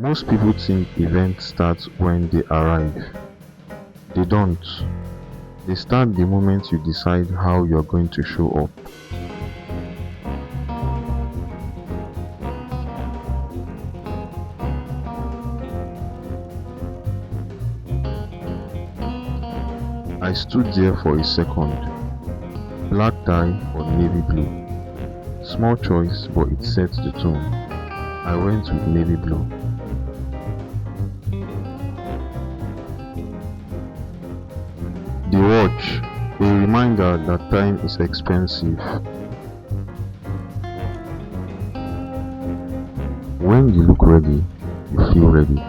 Most people think events start when they arrive. They don't. They start the moment you decide how you're going to show up. I stood there for a second. Black tie or navy blue. Small choice, but it sets the tone. I went with navy blue. The watch, a reminder that time is expensive. When you look ready, you feel ready.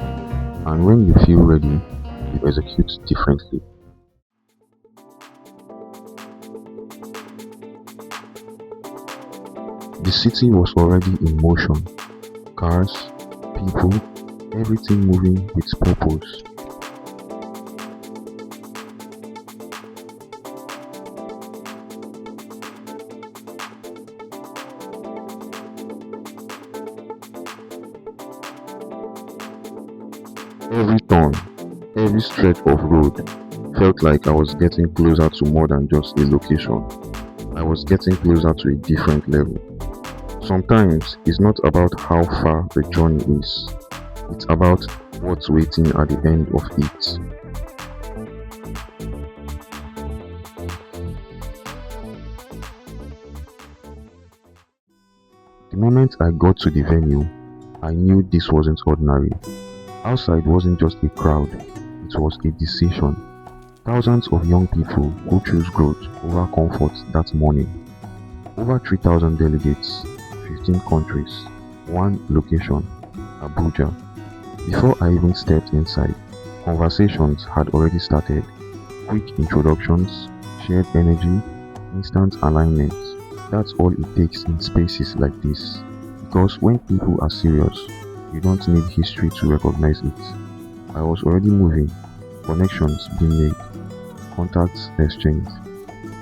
And when you feel ready, you execute differently. The city was already in motion. Cars, people, everything moving with purpose. Every turn, every stretch of road felt like I was getting closer to more than just a location. I was getting closer to a different level. Sometimes it's not about how far the journey is, it's about what's waiting at the end of it. The moment I got to the venue, I knew this wasn't ordinary. Outside wasn't just a crowd, it was a decision. Thousands of young people who chose growth over comfort that morning. Over 3,000 delegates, 15 countries, one location, Abuja. Before I even stepped inside, conversations had already started. Quick introductions, shared energy, instant alignment. That's all it takes in spaces like this. Because when people are serious, you don't need history to recognize it. I was already moving, connections being made, contacts exchanged.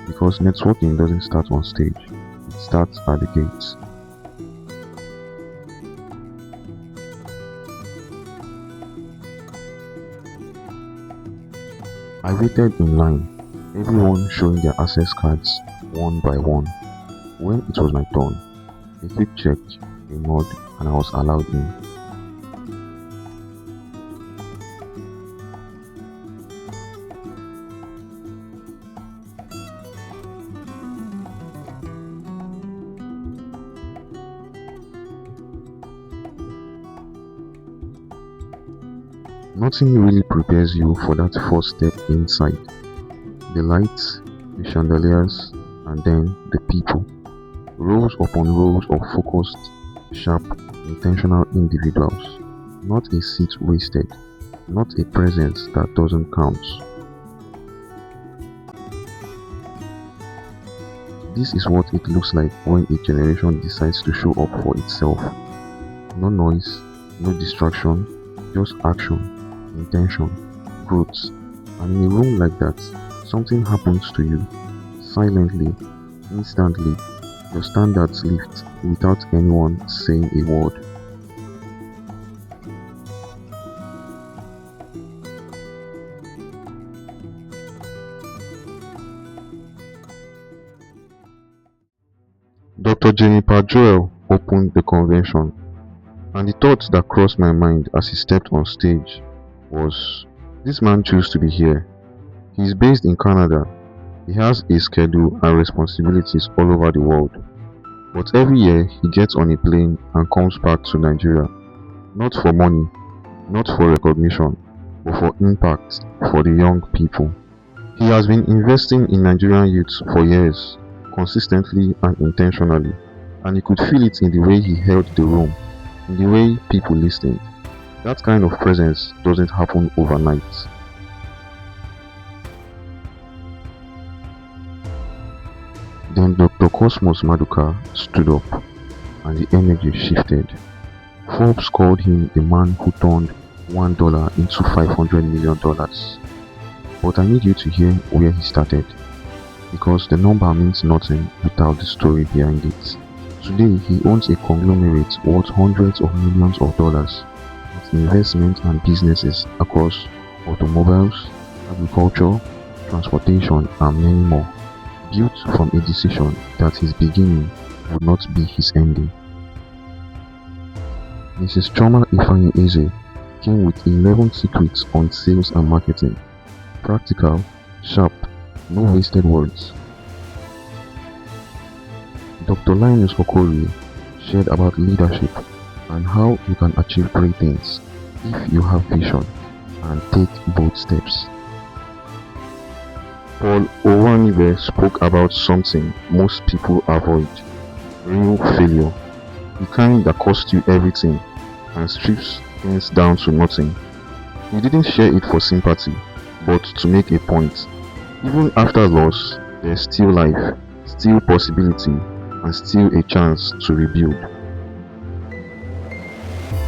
Because networking doesn't start on stage, it starts at the gates. I waited in line, everyone showing their access cards one by one. When it was my turn, a quick check, a nod, and I was allowed in. Nothing really prepares you for that first step inside. The lights, the chandeliers, and then the people. Rows upon rows of focused, sharp, intentional individuals. Not a seat wasted, not a presence that doesn't count. This is what it looks like when a generation decides to show up for itself. No noise, no distraction, just action, intention, growth. And in a room like that, something happens to you. Silently, instantly, your standards lift without anyone saying a word. Dr. Jennifer Joel opened the convention, and the thought that crossed my mind as he stepped on stage was, this man chose to be here. He is based in Canada. He has a schedule and responsibilities all over the world. But every year he gets on a plane and comes back to Nigeria. Not for money, not for recognition, but for impact for the young people. He has been investing in Nigerian youth for years, consistently and intentionally, and you could feel it in the way he held the room, in the way people listened. That kind of presence doesn't happen overnight. Then Dr. Cosmos Maduka stood up, and the energy shifted. Forbes called him the man who turned $1 into $500 million. But I need you to hear where he started, because the number means nothing without the story behind it. Today, he owns a conglomerate worth hundreds of millions of dollars, with with investment and businesses across automobiles, agriculture, transportation, and many more, built from a decision that his beginning would not be his ending. Mrs. Choma Ifeanyi Eze came with 11 secrets on sales and marketing. Practical, sharp, no wasted words. Dr. Linus Okorie shared about leadership and how you can achieve great things if you have vision and take bold steps. Paul Owanibe spoke about something most people avoid: real failure, the kind that costs you everything and strips things down to nothing. He didn't share it for sympathy, but to make a point. Even after loss, there's still life, still possibility, and still a chance to rebuild.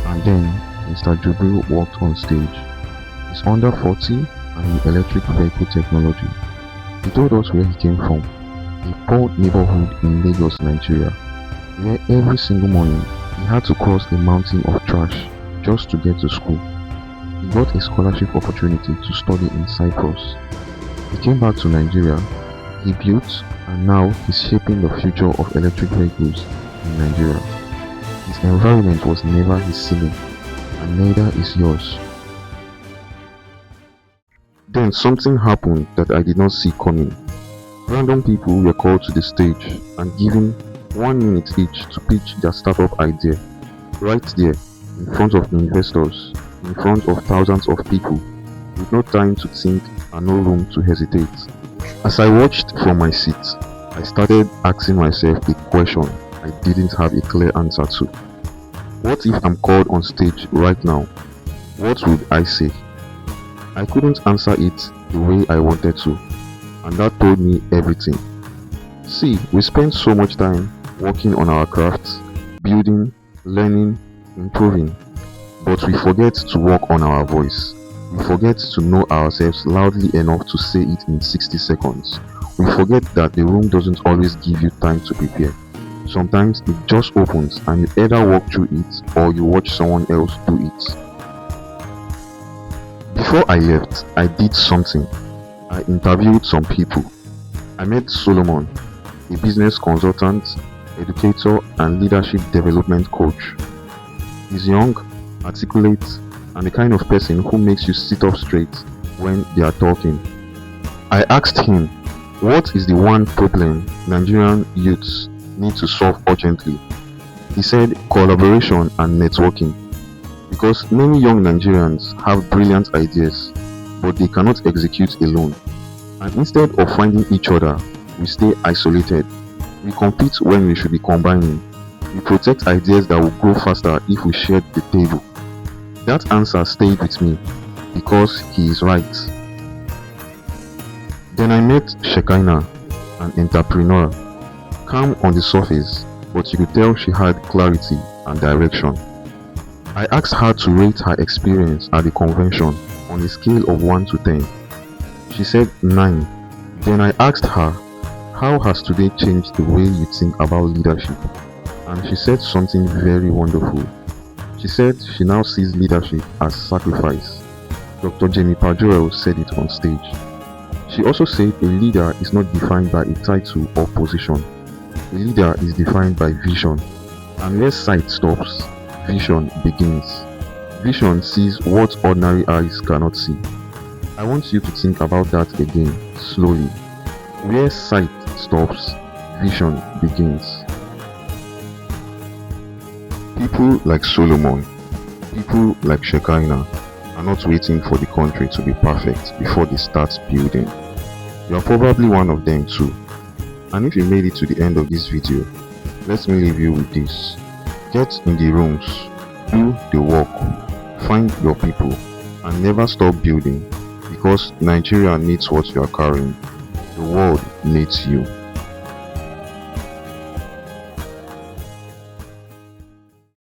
And then Mr. Jubril walked on stage. He's under 40 and in electric vehicle technology. He told us where he came from, a poor neighborhood in Lagos, Nigeria, where every single morning he had to cross a mountain of trash just to get to school. He got a scholarship opportunity to study in Cyprus. He came back to Nigeria, he built, and now he's shaping the future of electric vehicles in Nigeria. His environment was never his ceiling, and neither is yours. Then something happened that I did not see coming. Random people were called to the stage and given 1 minute each to pitch their startup idea, right there, in front of investors, in front of thousands of people, with no time to think and no room to hesitate. As I watched from my seat, I started asking myself a question I didn't have a clear answer to. What if I'm called on stage right now? What would I say? I couldn't answer it the way I wanted to, and that told me everything. See, we spend so much time working on our crafts, building, learning, improving, but we forget to work on our voice. We forget to know ourselves loudly enough to say it in 60 seconds. We forget that the room doesn't always give you time to prepare. Sometimes it just opens and you either walk through it or you watch someone else do it. Before I left, I did something. I interviewed some people. I met Solomon, a business consultant, educator, and leadership development coach. He's young, articulate, and the kind of person who makes you sit up straight when they are talking. I asked him, what is the one problem Nigerian youths need to solve urgently? He said collaboration and networking. Because many young Nigerians have brilliant ideas, but they cannot execute alone. And instead of finding each other, we stay isolated. We compete when we should be combining. We protect ideas that will grow faster if we shared the table. That answer stayed with me, because he is right. Then I met Shekinah, an entrepreneur, calm on the surface, but you could tell she had clarity and direction. I asked her to rate her experience at the convention on a scale of 1 to 10. She said 9. Then I asked her, how has today changed the way you think about leadership? And she said something very wonderful. She said she now sees leadership as sacrifice. Dr. JPI said it on stage. She also said a leader is not defined by a title or position. A leader is defined by vision. And where sight stops, vision begins. Vision sees what ordinary eyes cannot see. I want you to think about that again, slowly. Where sight stops, vision begins. People like Solomon, people like Shekinah are not waiting for the country to be perfect before they start building. You are probably one of them too. And if you made it to the end of this video, let me leave you with this. Get in the rooms, do the work, find your people, and never stop building, because Nigeria needs what you are carrying. The world needs you.